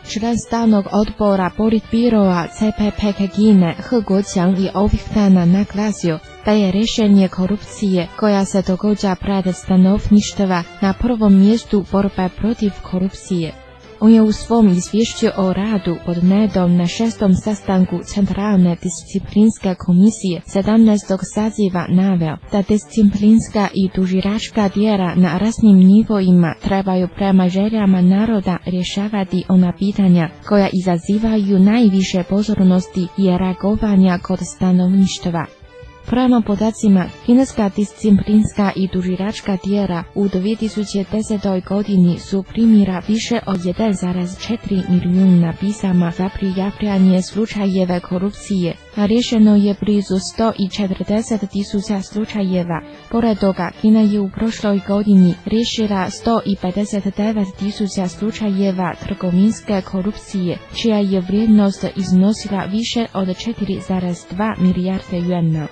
Член станок odbora Politbiroa CPP Kine He Guoqiang i ovih naglasio da je rješenje korupcije koja se događa pred stanovništva na prvom mjestu borba protiv korupcije. On je u svom izvješću o radu podnedom na 6. sastanku Centralne disciplinske komisije 17. saziva naveo da disciplinska i tužilačka tijela na raznim nivoima trebaju prema željama naroda rješavati ona pitanja koja izazivaju najviše pozornosti i reagovanja kod stanovništva. Prema podacima, kineska disciplinska i tužilačka tijela u 2010. godini su primila više od 1,4 milijuna pisama za prijavljanje slučajeva korupcije, a riješeno je blizu 140.000 slučajeva. Pored toga, Kina je u prošloj godini riješila 159.000 slučajeva trgovinske korupcije, čija je vrijednost iznosila više od 4,2 milijarde yuana.